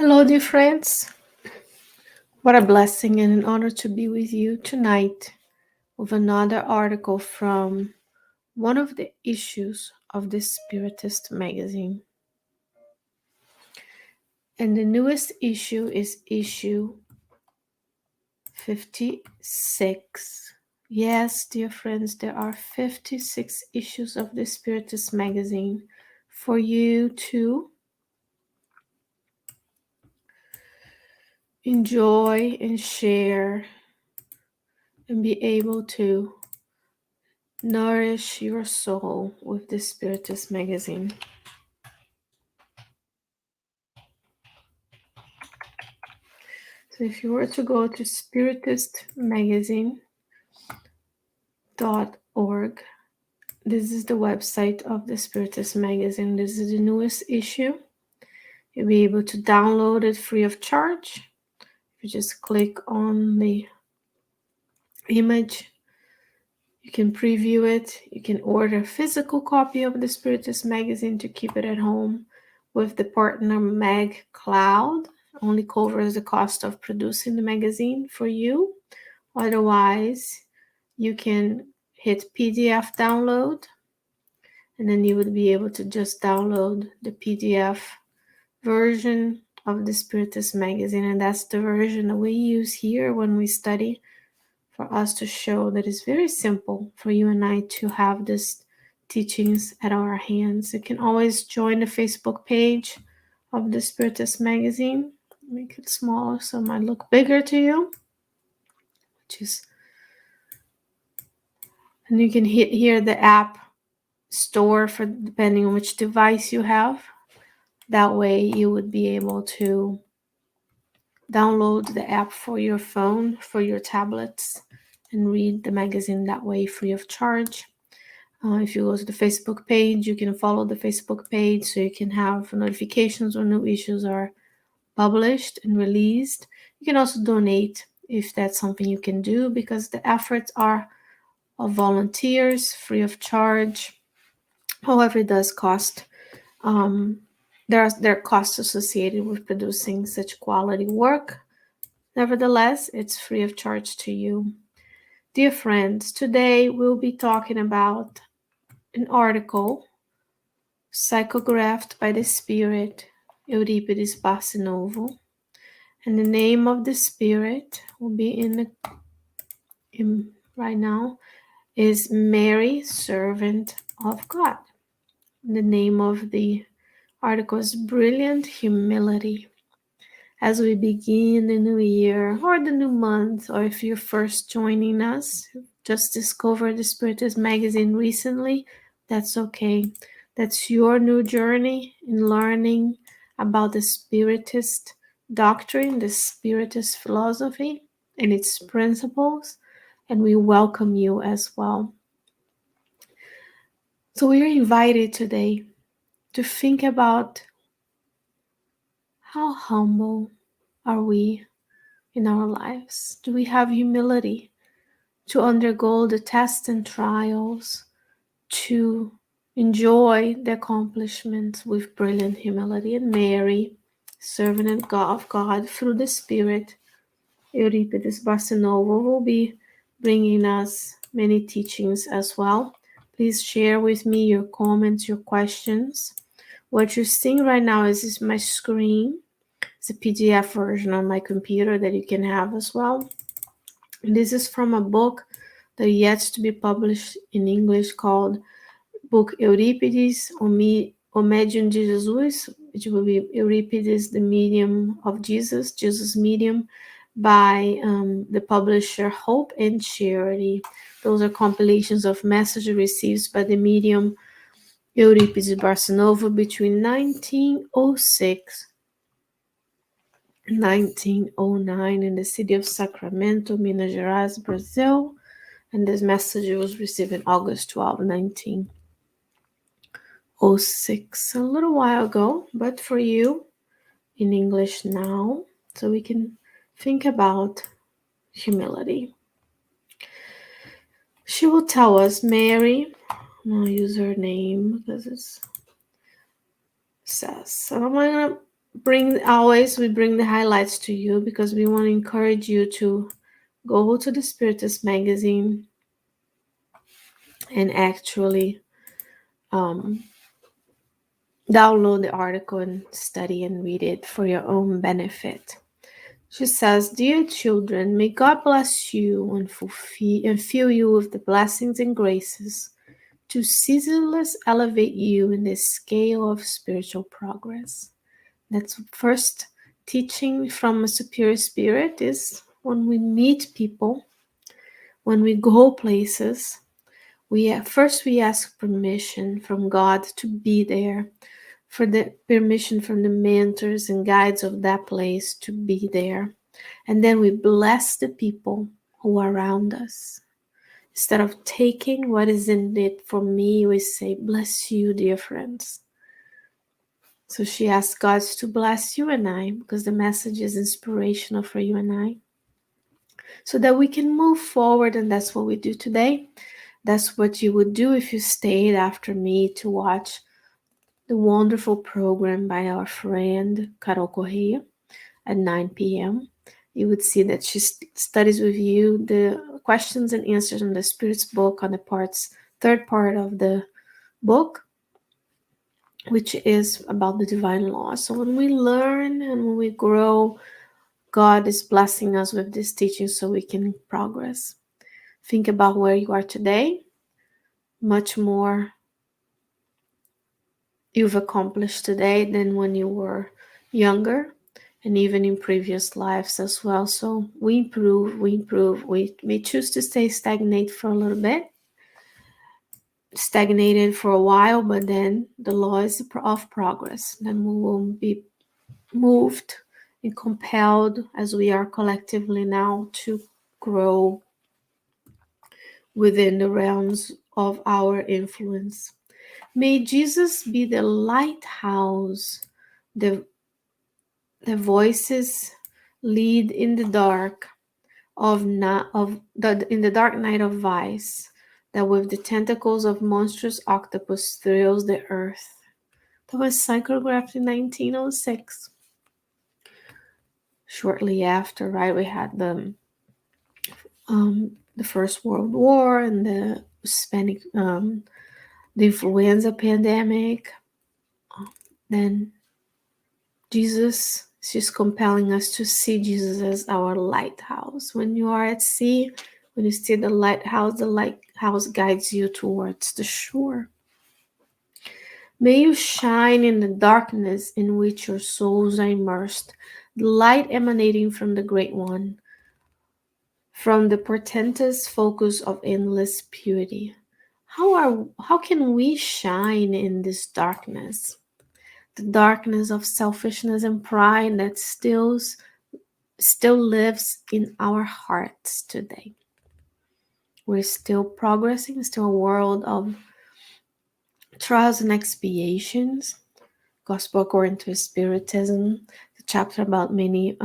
Hello, dear friends. What a blessing and an honor to be with you tonight with another article from one of the issues of the Spiritist magazine. And the newest issue is issue 56. Yes, dear friends, there are 56 issues of the Spiritist magazine for you to enjoy and share and be able to nourish your soul with the Spiritist magazine. So if you were to go to spiritistmagazine.org, this is the website of the Spiritist magazine. This is the newest issue. You'll be able to download it free of charge. You just click on the image. You can preview it. You can order a physical copy of the Spiritist magazine to keep it at home with the partner Mag Cloud. Only covers the cost of producing the magazine for you. Otherwise, you can hit PDF download, and then you would be able to just download the PDF version of the Spiritist magazine, and that's the version that we use here when we study, for us to show that it's very simple for you and I to have these teachings at our hands. You can always join the Facebook page of the Spiritist magazine. Make it smaller so it might look bigger to you, and you can hit here the app store for depending on which device you have. That way you would be able to download the app for your phone, for your tablets, and read the magazine that way free of charge. If you go to the Facebook page, you can follow the Facebook page so you can have notifications when new issues are published and released. You can also donate if that's something you can do, because the efforts are of volunteers, free of charge. However, it does cost. There are costs associated with producing such quality work. Nevertheless, it's free of charge to you. Dear friends, today we'll be talking about an article psychographed by the spirit Euripedes Barsanulfo, and the name of the spirit will be in right now is Mary, Servant of God. The name of the article is Brilliant Humility. As we begin the new year or the new month, or if you're first joining us, just discovered the Spiritist magazine recently, that's okay. That's your new journey in learning about the Spiritist doctrine, the Spiritist philosophy, and its principles, and we welcome you as well. So we are invited today to think about how humble are we in our lives. Do we have humility to undergo the tests and trials, to enjoy the accomplishments with brilliant humility? And Mary, servant of God through the Spirit, Euripedes Barsanulfo, will be bringing us many teachings as well. Please share with me your comments, your questions. What you're seeing right now is my screen. It's a PDF version on my computer that you can have as well. And this is from a book that is yet to be published in English called Book Euripedes, O Medium de Jesus, which will be Euripedes, the Medium of Jesus, Jesus Medium, by the publisher Hope and Charity. Those are compilations of messages received by the medium Euripedes Barsanulfo between 1906 and 1909 in the city of Sacramento, Minas Gerais, Brazil. And this message was received in August 12, 1906, a little while ago, but for you in English now, so we can think about humility. She will tell us, Mary, I'm going to use her name because it says, so I'm going to we bring the highlights to you because we want to encourage you to go to the Spiritist magazine and actually um, download the article and study and read it for your own benefit. She says, "Dear children, may God bless you and fill you with the blessings and graces to ceaseless elevate you in the scale of spiritual progress." That's first teaching from a superior spirit is when we meet people, when we go places, we ask permission from God to be there, for the permission from the mentors and guides of that place to be there. And then we bless the people who are around us. Instead of taking what is in it for me, we say, "Bless you, dear friends." So she asks God to bless you and I, because the message is inspirational for you and I, so that we can move forward. And that's what we do today. That's what you would do if you stayed after me to watch the wonderful program by our friend Carol Correa at 9 p.m. You would see that she studies with you the questions and answers in the Spirit's book on the third part of the book, which is about the divine law. So when we learn and when we grow, God is blessing us with this teaching so we can progress. Think about where you are today, much more you've accomplished today than when you were younger, and even in previous lives as well. So we improve, we choose to stay stagnate for a little bit, stagnated for a while, but then the law is of progress. Then we will be moved and compelled, as we are collectively now, to grow within the realms of our influence. May Jesus be the lighthouse, the voices lead in the dark in the dark night of vice, that with the tentacles of monstrous octopus thrills the earth. That was psychographed in 1906. Shortly after, right, we had the First World War and the the influenza pandemic. Then Jesus is just compelling us to see Jesus as our lighthouse. When you are at sea, when you see the lighthouse guides you towards the shore. May you shine in the darkness in which your souls are immersed, the light emanating from the Great One, from the portentous focus of endless purity. How can we shine in this darkness? The darkness of selfishness and pride that still lives in our hearts today. We're still progressing, still a world of trials and expiations. Gospel according to Spiritism, the chapter about many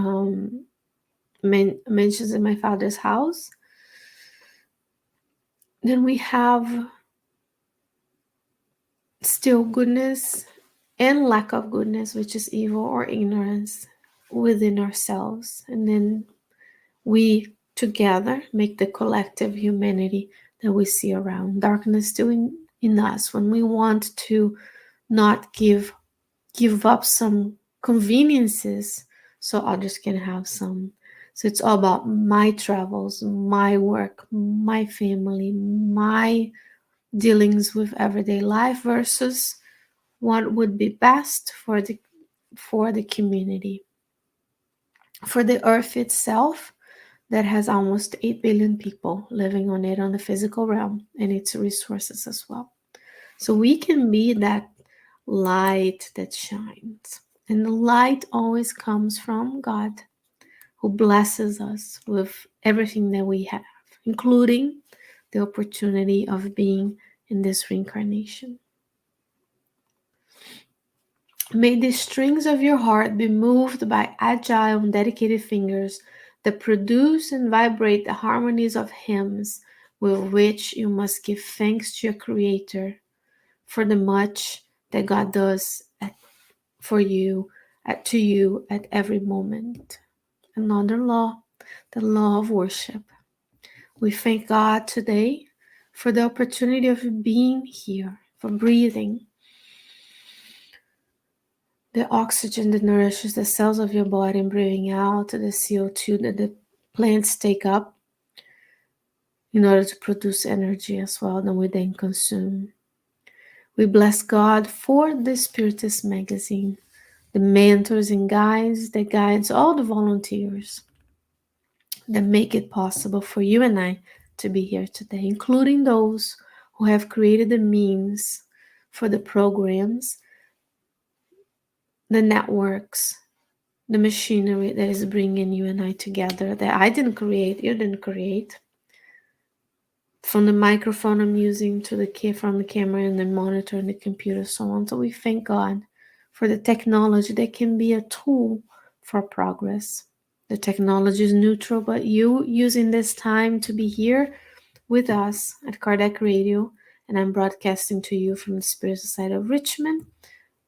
mentions in my father's house. Then we have still goodness and lack of goodness, which is evil or ignorance within ourselves. And then we together make the collective humanity that we see around. Darkness still in us when we want to not give up some conveniences so others can have some. So it's all about my travels, my work, my family, my dealings with everyday life versus what would be best for the community, for the earth itself, that has almost 8 billion people living on it, on the physical realm, and its resources as well. So we can be that light that shines. And the light always comes from God, who blesses us with everything that we have, including the opportunity of being in this reincarnation. May the strings of your heart be moved by agile and dedicated fingers that produce and vibrate the harmonies of hymns with which you must give thanks to your Creator for the much that God does for you to you at every moment. Another law, the law of worship. We thank God today for the opportunity of being here, for breathing, the oxygen that nourishes the cells of your body and breathing out the CO2 that the plants take up in order to produce energy as well that we then consume. We bless God for the Spiritist magazine, the mentors and guides that guides all the volunteers that make it possible for you and I to be here today, including those who have created the means for the programs, the networks, the machinery that is bringing you and I together that I didn't create, you didn't create. From the microphone I'm using to from the camera and the monitor and the computer, so on. So we thank God for the technology that can be a tool for progress. The technology is neutral, but you using this time to be here with us at Kardec Radio, and I'm broadcasting to you from the Spirit Society of Richmond.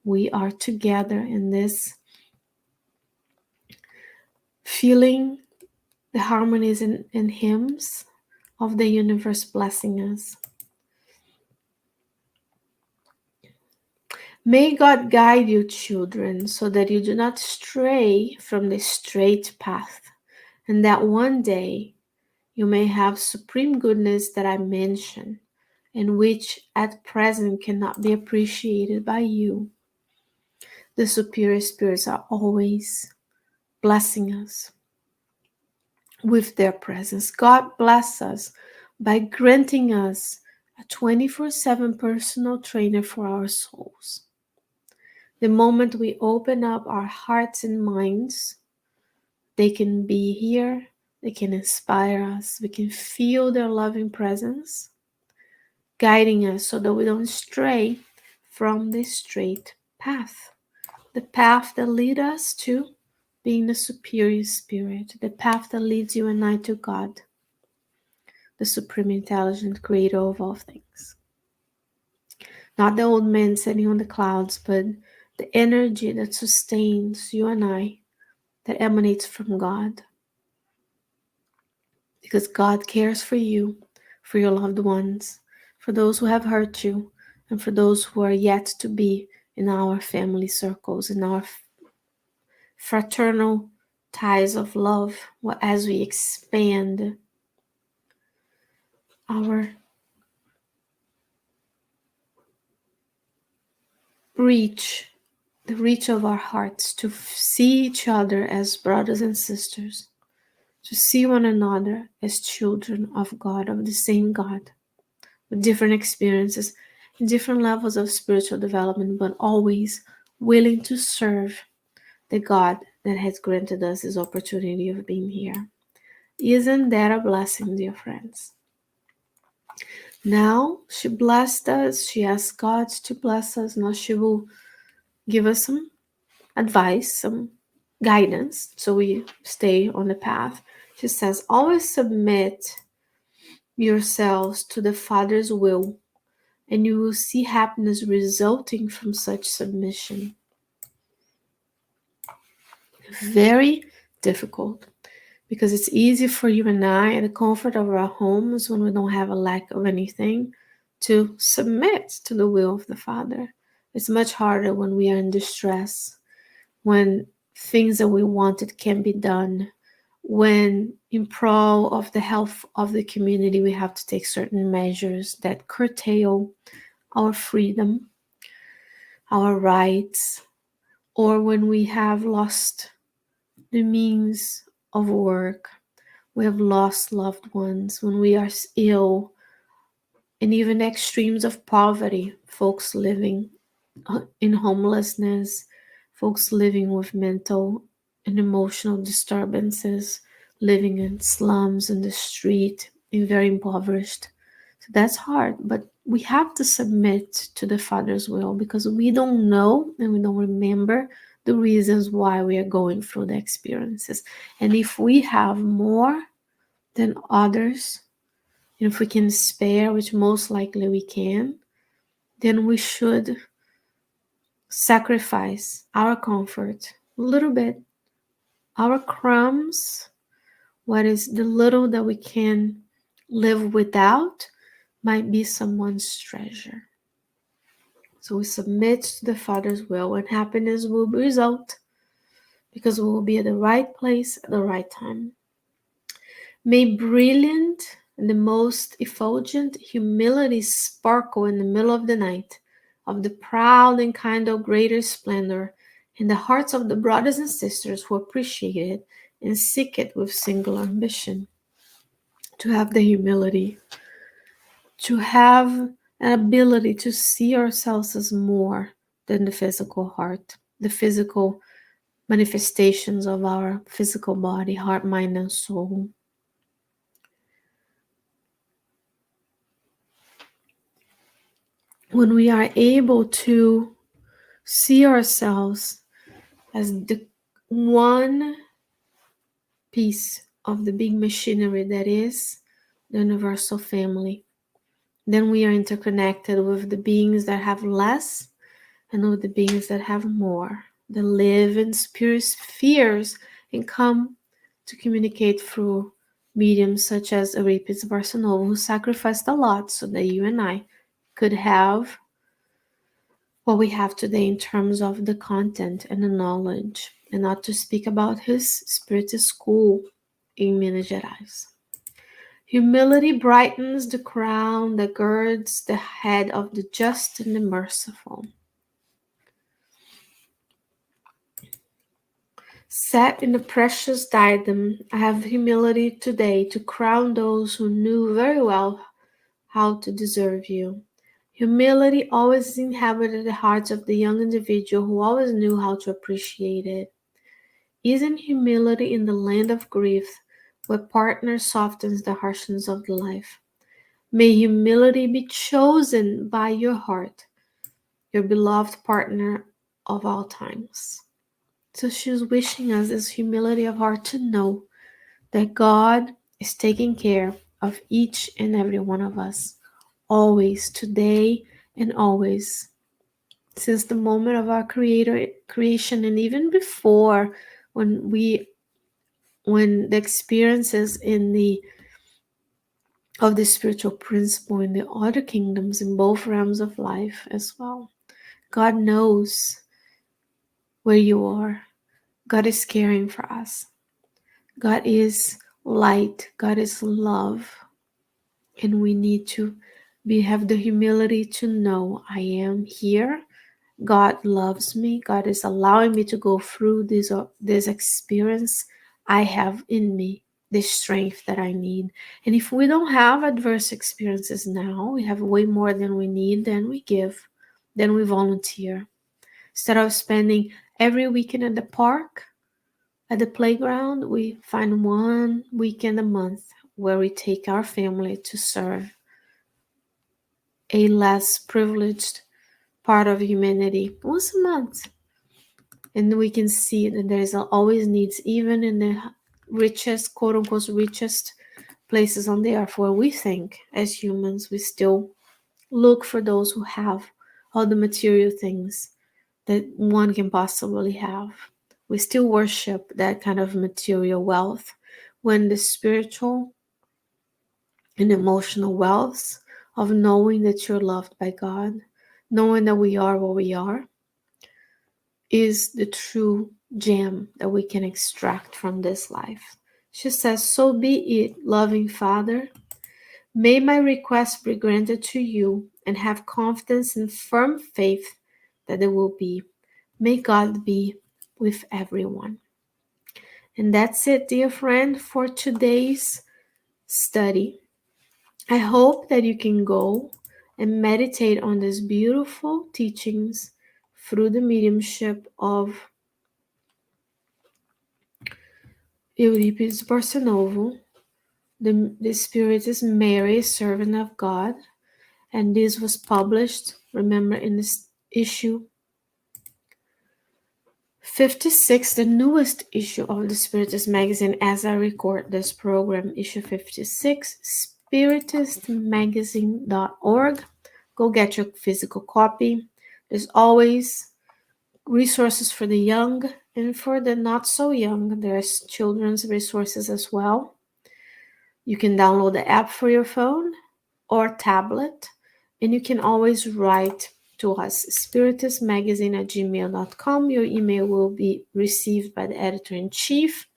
We are together in this, feeling the harmonies and hymns of the universe blessing us. May God guide you, children, so that you do not stray from the straight path, and that one day you may have supreme goodness that I mention, and which at present cannot be appreciated by you. The superior spirits are always blessing us with their presence. God bless us by granting us a 24/7 personal trainer for our souls. The moment we open up our hearts and minds, they can be here, they can inspire us, we can feel their loving presence, guiding us so that we don't stray from the straight path. The path that leads us to being the superior spirit, the path that leads you and I to God, the supreme intelligent creator of all things. Not the old man sitting on the clouds, but the energy that sustains you and I, that emanates from God. Because God cares for you, for your loved ones, for those who have hurt you, and for those who are yet to be in our family circles, in our fraternal ties of love, as we expand our reach, the reach of our hearts, to see each other as brothers and sisters, to see one another as children of God, of the same God, with different experiences and different levels of spiritual development, but always willing to serve the God that has granted us this opportunity of being here. Isn't that a blessing, dear friends? Now she blessed us, she asked God to bless us. Now she will give us some advice, some guidance, so we stay on the path. She says, always submit yourselves to the Father's will, and you will see happiness resulting from such submission. Very difficult, because it's easy for you and I, in the comfort of our homes, when we don't have a lack of anything, to submit to the will of the Father. It's much harder when we are in distress, when things that we wanted can be done, when in pro of the health of the community we have to take certain measures that curtail our freedom, our rights, or when we have lost the means of work, we have lost loved ones, when we are ill, and even extremes of poverty, folks living in homelessness, folks living with mental and emotional disturbances, living in slums, in the street, and very impoverished. So that's hard, but we have to submit to the Father's will, because we don't know and we don't remember the reasons why we are going through the experiences. And if we have more than others, and if we can spare, which most likely we can, then we should sacrifice our comfort a little bit. Our crumbs, what is the little that we can live without, might be someone's treasure. So we submit to the Father's will, and happiness will result because we will be at the right place at the right time. May brilliant and the most effulgent humility sparkle in the middle of the night, of the proud and kind of greater splendor, in the hearts of the brothers and sisters who appreciate it and seek it with single ambition. To have the humility, to have an ability to see ourselves as more than the physical heart, the physical manifestations of our physical body, heart, mind, and soul. When we are able to see ourselves as the one piece of the big machinery that is the universal family, then we are interconnected with the beings that have less and with the beings that have more, that live in spirit spheres and come to communicate through mediums such as Euripedes Barsanulfo, who sacrificed a lot so that you and I could have what we have today in terms of the content and the knowledge, and not to speak about his Spiritist school in Minas Gerais. Humility brightens the crown that girds the head of the just and the merciful. Set in the precious diadem, I have humility today to crown those who knew very well how to deserve you. Humility always inhabited the hearts of the young individual who always knew how to appreciate it. Isn't humility in the land of grief, where partner softens the harshness of the life? May humility be chosen by your heart, your beloved partner of all times. So she's wishing us this humility of heart to know that God is taking care of each and every one of us, always, today and always, since the moment of our creation, and even before, when the experiences of the spiritual principle in the other kingdoms, in both realms of life as well. God knows where you are. God is caring for us. God is light. God is love. And we need to have the humility to know I am here. God loves me. God is allowing me to go through this experience I have in me, the strength that I need. And if we don't have adverse experiences now, we have way more than we need, then we give, then we volunteer. Instead of spending every weekend at the park, at the playground, we find one weekend a month where we take our family to serve a less privileged part of humanity once a month. And we can see that there's always needs, even in the richest, quote unquote, richest places on the earth, where we think as humans we still look for those who have all the material things that one can possibly have. We still worship that kind of material wealth, when the spiritual and emotional wealth of knowing that you're loved by God, knowing that we are what we are, is the true gem that we can extract from this life. She says, so be it, loving Father. May my request be granted to you, and have confidence and firm faith that it will be. May God be with everyone. And that's it, dear friend, for today's study. I hope that you can go and meditate on these beautiful teachings through the mediumship of Euripedes Barsanulfo. The Spiritist Mary, servant of God, and this was published, remember, in this issue 56, the newest issue of the Spiritist magazine as I record this program, issue 56, spiritistmagazine.org. Go get your physical copy. There's always resources for the young and for the not so young. There's children's resources as well. You can download the app for your phone or tablet, and you can always write to us, spiritistmagazine@gmail.com. Your email will be received by the editor-in-chief,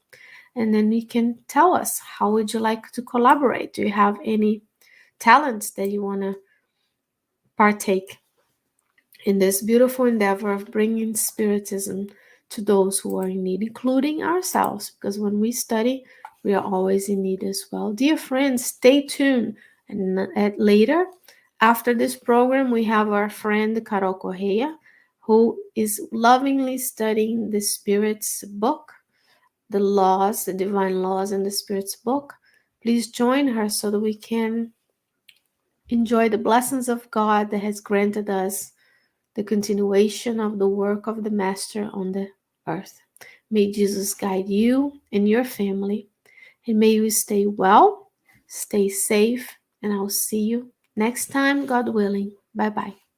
and then you can tell us, how would you like to collaborate? Do you have any talents that you want to partake in this beautiful endeavor of bringing Spiritism to those who are in need, including ourselves, because when we study, we are always in need as well. Dear friends, stay tuned. And later, after this program, we have our friend Carol Correa, who is lovingly studying the Spirit's book, the laws, the divine laws in the Spirit's book. Please join her so that we can enjoy the blessings of God that has granted us the continuation of the work of the Master on the earth. May Jesus guide you and your family, and may you stay well, stay safe, and I'll see you next time, God willing. Bye bye.